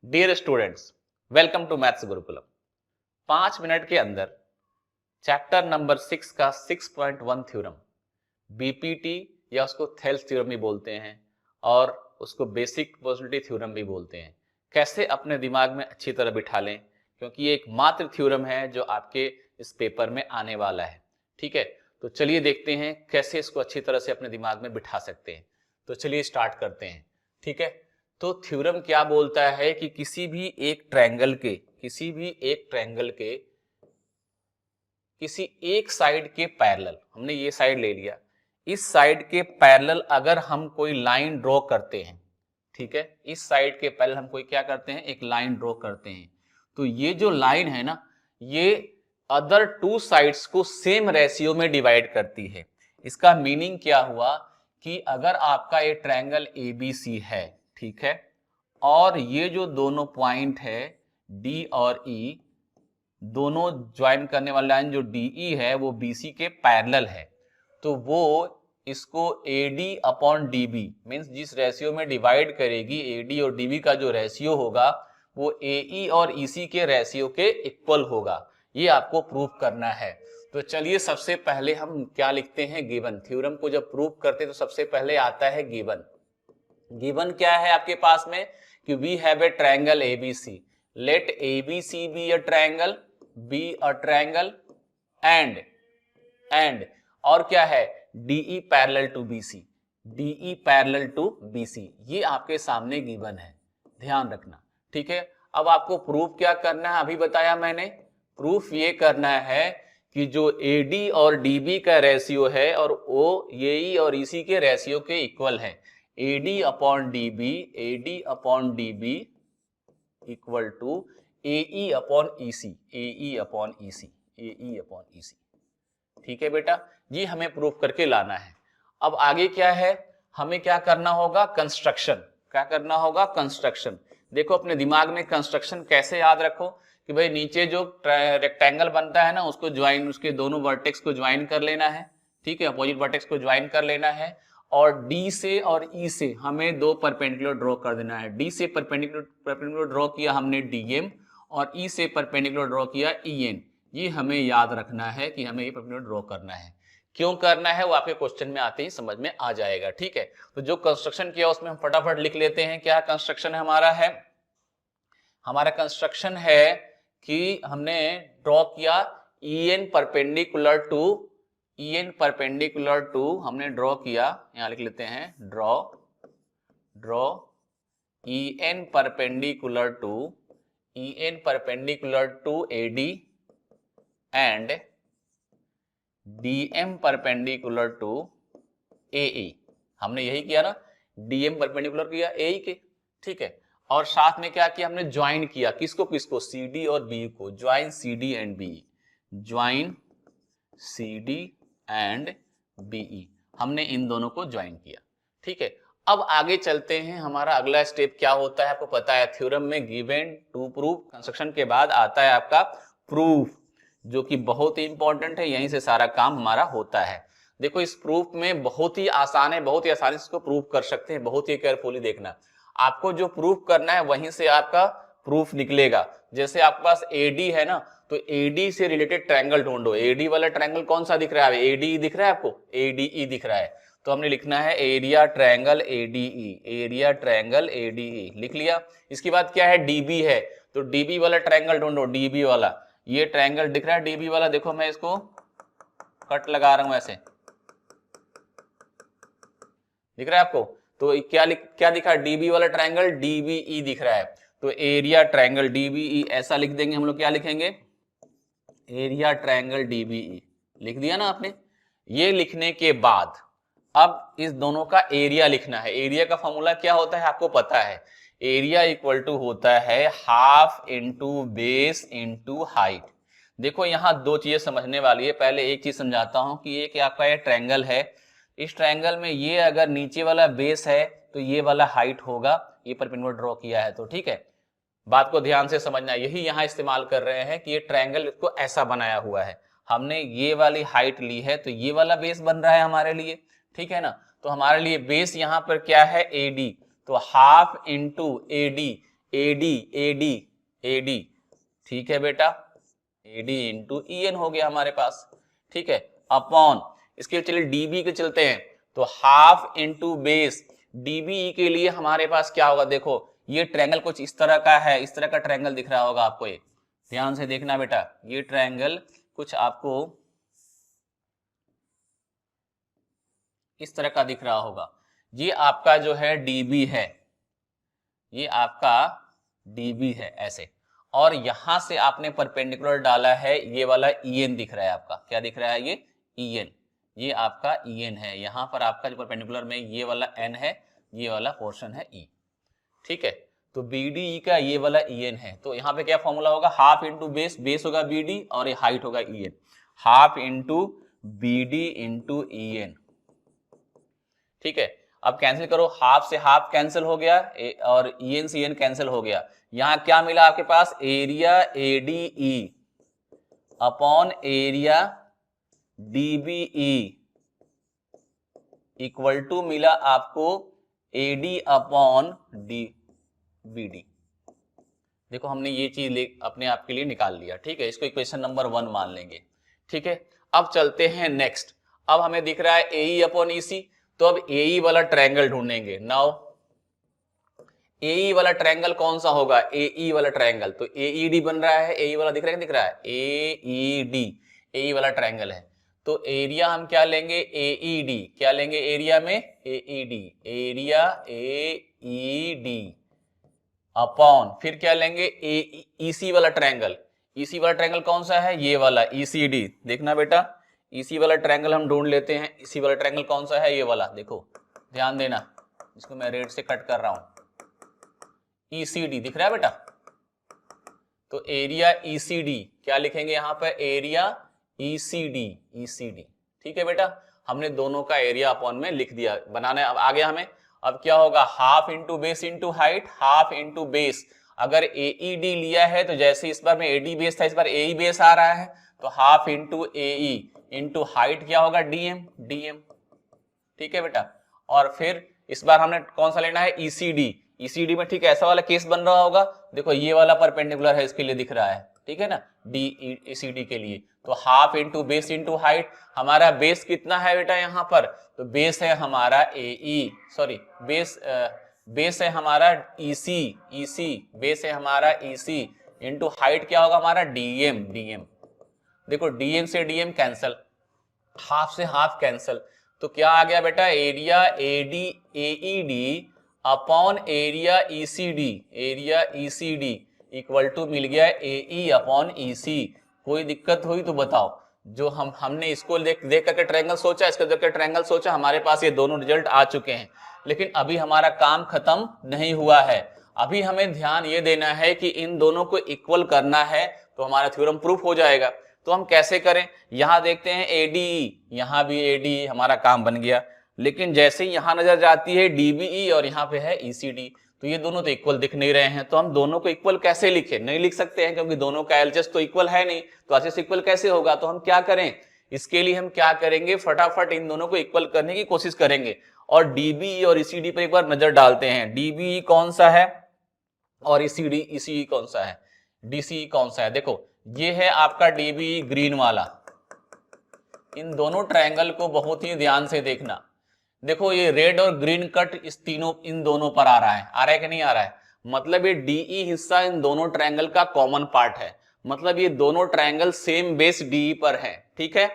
Dear students, welcome to maths Gurukulam. 5 minute के अंदर chapter number 6 का 6.1 थ्योरम, बीपीटी या उसको थेल्स थ्योरम भी बोलते हैं और उसको बेसिक प्रोबेबिलिटी थ्योरम भी बोलते हैं, कैसे अपने दिमाग में अच्छी तरह बिठा लें, क्योंकि ये एक मात्र थ्योरम है जो आपके इस पेपर में आने वाला है। ठीक है, तो चलिए देखते हैं कैसे इसको अच्छी तरह से अपने दिमाग में बिठा सकते हैं। तो चलिए स्टार्ट करते हैं। ठीक है, तो थ्योरम क्या बोलता है कि किसी भी एक ट्रायंगल के किसी एक साइड के पैरेलल, हमने ये साइड ले लिया, इस साइड के पैरेलल अगर हम कोई लाइन ड्रॉ करते हैं, ठीक है, इस साइड के पैरेलल हम कोई क्या करते हैं, एक लाइन ड्रॉ करते हैं, तो ये जो लाइन है ना, ये अदर टू साइड्स को सेम रेशियो में डिवाइड करती है। इसका मीनिंग क्या हुआ कि अगर आपका ये ट्रायंगल एबीसी है, ठीक है, और ये जो दोनों पॉइंट है डी और ई, दोनों ज्वाइन करने वाली लाइन जो डीई है वो बीसी के पैरेलल है, तो वो इसको एडी अपॉन डीबी मीन्स जिस रेशियो में डिवाइड करेगी, एडी और डीबी का जो रेशियो होगा वो एई और ईसी के रेशियो के इक्वल होगा। ये आपको प्रूव करना है। तो चलिए सबसे पहले हम क्या लिखते हैं, गिवन। थ्योरम को जब प्रूव करते हैं तो सबसे पहले आता है गिवन। गिवन क्या है आपके पास में कि we have a triangle ABC, let ABC be a triangle, be a triangle and और क्या है, DE parallel to BC, DE parallel to BC. ये आपके सामने गिवन है, ध्यान रखना। ठीक है, अब आपको प्रूफ क्या करना है, अभी बताया मैंने। प्रूफ ये करना है कि जो एडी और डीबी का रेशियो है और वो एई और ईसी के रेशियो के इक्वल है। AD upon DB, AD upon DB equal to AE upon EC, AE upon EC, AE upon EC. ठीक है बेटा, ये हमें प्रूफ करके लाना है। अब आगे क्या है, हमें क्या करना होगा, कंस्ट्रक्शन। क्या करना होगा, कंस्ट्रक्शन। देखो अपने दिमाग में कंस्ट्रक्शन कैसे याद रखो कि भाई नीचे जो रेक्टेंगल बनता है ना, उसको ज्वाइन, उसके दोनों वर्टेक्स को ज्वाइन कर लेना है। ठीक है, अपोजिट वर्टेक्स को ज्वाइन कर लेना है और डी से और ई से हमें दो परपेंडिकुलर ड्रॉ कर देना है। डी से परपेंडिकुलर ड्रॉ किया हमने डीएम और ई से परपेंडिकुलर ड्रॉ किया ईएन। ये हमें याद रखना है कि हमें ये परपेंडिकुलर ड्रॉ करना है। क्यों करना है वो आपके क्वेश्चन में आते ही समझ में आ जाएगा। ठीक है, तो जो कंस्ट्रक्शन किया उसमें हम फटाफट लिख लेते हैं। क्या कंस्ट्रक्शन हमारा है, हमारा कंस्ट्रक्शन है कि हमने ड्रॉ किया EN परपेंडिकुलर टू हमने ड्रॉ किया, यहां लिख लेते हैं draw EN perpendicular to AD and DM perpendicular to AE। हमने यही किया ना, DM परपेंडिकुलर किया AE के। ठीक है, और साथ में क्या किया, हमने ज्वाइन किया किसको किसको, CD और BE को, join CD and BE, join CD and BE, हमने इन दोनों को ज्वाइन किया। ठीक है, अब आगे चलते हैं। हमारा अगला स्टेप क्या होता है आपको पता है, थ्योरम में गिवन टू प्रूफ, कंस्ट्रक्शन के बाद आता है आपका प्रूफ, जो कि बहुत ही इंपॉर्टेंट है, यहीं से सारा काम हमारा होता है। देखो इस प्रूफ में बहुत ही आसान है, बहुत ही आसानी से इसको प्रूफ कर सकते हैं, बहुत ही केयरफुली देखना। आपको जो प्रूफ करना है वहीं से आपका प्रूफ निकलेगा। जैसे आपके पास एडी है ना, तो एडी से रिलेटेड ट्रायंगल ढूंढो। एडी वाला ट्रायंगल कौन सा दिख रहा है, एडी दिख रहा है आपको, एडीई दिख रहा है, तो हमने लिखना है area triangle ADE, area triangle ADE लिख लिया। इसके बाद क्या है, डीबी है, तो डीबी वाला ट्रायंगल ढूंढो, डीबी वाला। ये ट्रायंगल दिख रहा है डीबी वाला, देखो मैं इसको कट लगा रहा हूं ऐसे, दिख रहा है आपको, तो क्या दिखा, डीबी वाला ट्रायंगल डीबीई दिख रहा है, तो एरिया ट्रायंगल डीबीई ऐसा लिख देंगे हम लोग। क्या लिखेंगे, एरिया ट्रायंगल डीबीई लिख दिया ना आपने। ये लिखने के बाद अब इस दोनों का एरिया लिखना है। एरिया का फॉर्मूला क्या होता है आपको पता है, एरिया इक्वल टू होता है half into base into height. देखो यहां दो चीजें समझने वाली है, पहले एक चीज समझाता हूं कि ये क्या आपका ये ट्रायंगल है, इस ट्रायंगल में ये अगर नीचे वाला बेस है तो ये वाला हाइट होगा, ये परपेंडिकुलर ड्रॉ किया है तो। ठीक है, बात को ध्यान से समझना, यही यहां इस्तेमाल कर रहे हैं कि ये ट्रायंगल इसको ऐसा बनाया हुआ है, हमने ये वाली हाइट ली है तो ये वाला बेस बन रहा है हमारे लिए। ठीक है ना, तो हमारे लिए बेस यहां पर क्या है, AD, तो half into AD AD AD AD, ठीक है बेटा, एडी इंटू ई एन हो गया हमारे पास, ठीक है, अपॉन इसके चलिए डीबी के चलते हैं, तो हाफ इंटू बेस, डीबी के लिए हमारे पास क्या होगा, देखो ये ट्रायंगल कुछ इस तरह का है, इस तरह का ट्रायंगल दिख रहा होगा आपको, ये ध्यान से देखना बेटा, ये ट्रायंगल कुछ आपको इस तरह का दिख रहा होगा, ये आपका जो है डीबी है, ये आपका डीबी है ऐसे, और यहां से आपने परपेंडिकुलर डाला है, ये वाला ईएन दिख रहा है आपका, क्या दिख रहा है, ये ईएन, ये आपका ईएन है, यहां पर आपका जो परपेंडिकुलर में ये वाला एन है, ये वाला पोर्शन है ई, ठीक है, तो बीडी का ये वाला ईएन है, तो यहाँ पे क्या फॉर्मूला होगा, हाफ इंटू बेस, बेस होगा बीडी और ये हाइट होगा EN, half into BD into EN, ठीक है, अब कैंसिल करो, हाफ से हाफ कैंसिल हो गया और ईएन से ईएन कैंसिल हो गया, यहां क्या मिला आपके पास, area ADE upon area DBE equal to मिला आपको एडी अपॉन डी बीडी। देखो हमने ये चीज अपने आप के लिए निकाल लिया, ठीक है, इसको इक्वेशन नंबर 1 मान लेंगे, ठीक है। अब चलते हैं नेक्स्ट, अब हमें दिख रहा है एई अपॉन ईसी, तो अब एई वाला ट्रायंगल ढूंढेंगे। नाउ एई वाला ट्रायंगल कौन सा होगा, एई वाला ट्रायंगल, तो एईडी बन रहा है, एई वाला दिख रहा है, दिख रहा है एईडी, एई वाला ट्रायंगल है, तो एरिया हम क्या लेंगे, एईडी, क्या लेंगे एरिया में, एईडी, एरिया एईडी अपॉन फिर क्या लेंगे, ईसी वाला ट्रायंगल, ईसी वाला ट्रायंगल कौन सा है, ये वाला ईसीडी, देखना बेटा, ईसी वाला ट्रायंगल हम ढूंढ लेते हैं, ईसी वाला ट्रायंगल कौन सा है, ये वाला, देखो ध्यान देना, इसको मैं रेड से कट कर रहा हूं, ईसीडी दिख रहा है बेटा, तो एरिया ईसीडी क्या लिखेंगे यहां पर, एरिया ईसीडी, ईसीडी, ठीक है बेटा, हमने दोनों का एरिया अपॉन में लिख दिया, बनाना है अब आगे हमें, अब क्या होगा, half into base into height, half into base, अगर एईडी लिया है तो जैसे इस बार में एडी बेस था, इस बार एई बेस आ रहा है, तो हाफ इंटू एई इंटू हाइट क्या होगा, डीएम, डीएम, ठीक है बेटा, और फिर इस बार हमने कौन सा लेना है, ईसीडी, ईसीडी में ठीक है ऐसा वाला केस बन रहा होगा, देखो ये वाला परपेंडिकुलर है, इसके लिए दिख रहा है, ठीक है ना, डी ईसीडी के लिए, तो half into base into height, हमारा बेस कितना है बेटा यहाँ पर, तो बेस है हमारा एई, सॉरी बेस है हमारा ईसी, ईसी बेस है हमारा ईसी इंटू हाइट क्या होगा हमारा, डीएम, डीएम, देखो डीएम से डीएम कैंसल, हाफ से हाफ कैंसल, तो क्या आ गया बेटा, area AD AED upon area ECD, area ECD equal to मिल गया एई अपॉन ईसी। कोई दिक्कत हुई तो बताओ, जो हमने इसको देख करके ट्रायंगल सोचा, इसको देख कर ट्रायंगल सोचा, हमारे पास ये दोनों रिजल्ट आ चुके हैं, लेकिन अभी हमारा काम खत्म नहीं हुआ है, अभी हमें ध्यान ये देना है कि इन दोनों को इक्वल करना है, तो हमारा थ्योरम प्रूफ हो जाएगा। तो हम कैसे करें, यहां देखते हैं एडीई, यहां भी एडीई, हमारा काम बन गया, लेकिन जैसे ही यहां नजर जाती है डीबीई और यहाँ पे है ईसीडी, तो ये दोनों तो इक्वल दिख नहीं रहे हैं, तो हम दोनों को इक्वल कैसे लिखे, नहीं लिख सकते हैं क्योंकि दोनों का एलजेस तो इक्वल है नहीं, तो ऐसे इक्वल कैसे होगा, तो हम क्या करें, इसके लिए हम क्या करेंगे, फटाफट इन दोनों को इक्वल करने की कोशिश करेंगे, और डीबीई और ईसीडी पर एक बार नजर डालते हैं, डीबीई कौन सा है और ईसीडी ईसीई कौन सा है, डीसीई कौन सा है, देखो ये है आपका डीबीई ग्रीन वाला, इन दोनों ट्रायंगल को बहुत ही ध्यान से देखना, देखो ये रेड और ग्रीन कट इस तीनों इन दोनों पर आ रहा है कि नहीं आ रहा है, मतलब ये डीई हिस्सा इन दोनों ट्रायंगल का कॉमन पार्ट है, मतलब ये दोनों ट्रायंगल सेम बेस डीई पर है, ठीक है,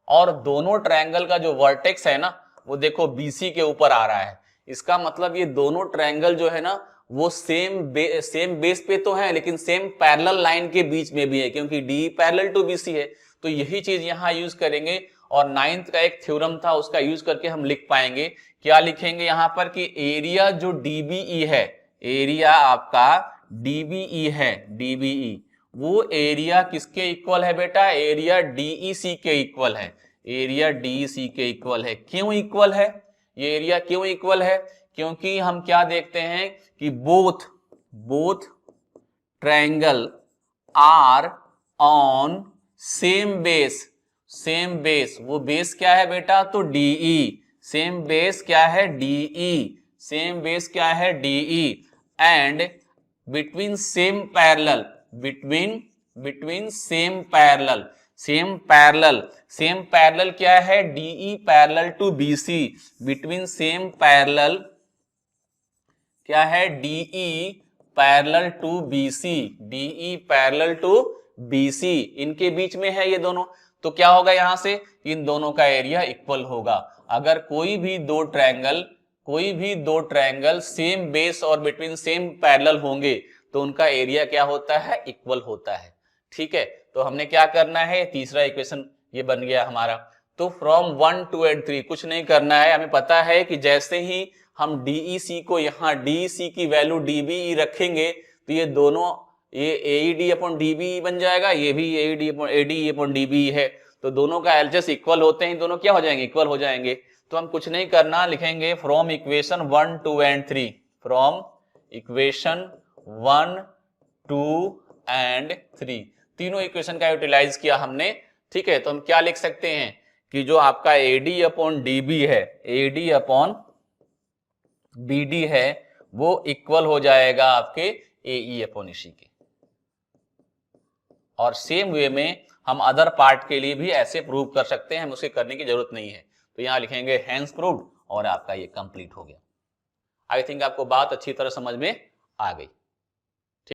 और दोनों ट्रायंगल का जो वर्टेक्स है ना वो देखो बीसी के ऊपर आ रहा है, इसका मतलब ये दोनों ट्रायंगल जो है ना वो सेम बेस पे तो है, लेकिन सेम पैरेलल लाइन के बीच में भी है, क्योंकि डी पैरेलल टू बीसी है, तो यही चीज यहां यूज करेंगे, और 9th का एक थ्योरम था उसका यूज करके हम लिख पाएंगे, क्या लिखेंगे यहां पर कि एरिया जो डीबीई है, एरिया आपका डीबीई है, डीबीई वो एरिया किसके इक्वल है बेटा, एरिया डीईसी के इक्वल है, एरिया डीईसी के इक्वल है, क्यों इक्वल है, ये एरिया क्यों इक्वल है, क्योंकि हम क्या देखते हैं कि both triangle are on same base, वो बेस क्या है बेटा, तो डीई, सेम बेस क्या है, डीई, सेम बेस क्या है, DE, and between same parallel, between same parallel क्या है? DE parallel to BC, between same parallel क्या है? DE parallel to BC, DE parallel to BC, इनके बीच में है ये दोनों। तो क्या होगा यहां से? इन दोनों का एरिया इक्वल होगा। अगर कोई भी दो ट्रायंगल सेम बेस और बिटवीन सेम पैरेलल होंगे तो उनका एरिया क्या होता है? इक्वल होता है। ठीक है, तो हमने क्या करना है? तीसरा इक्वेशन ये बन गया हमारा। तो फ्रॉम 1 2 एंड 3 कुछ नहीं करना है, हमें पता है कि जैसे ही हम DEC को यहाँ DEC की वैल्यू DBE रखेंगे तो ये दोनों, ये AED अपॉन DBE बन जाएगा, ये भी ADE अपॉन DBE है, तो दोनों का एलसीएस इक्वल होते हैं, दोनों क्या हो जाएंगे? इक्वल हो जाएंगे। तो हम कुछ नहीं करना, लिखेंगे from equation 1 2 and 3, from equation 1 2 and 3, तीनों इक्वेशन का यूटिलाइज किया हमने। ठीक है, तो हम क्या लिख सकते हैं कि जो आपका AD अपॉन DB है, AD अपॉन BD है, वो इक्वल हो जाएगा आपके AE अपॉन EC के। और सेम वे में हम अदर पार्ट के लिए भी ऐसे प्रूव कर सकते हैं, हम उसे करने की जरूरत नहीं है। तो यहां लिखेंगे हेंस प्रूव्ड और आपका ये कंप्लीट हो गया। आई थिंक आपको बात अच्छी तरह समझ में आ गई।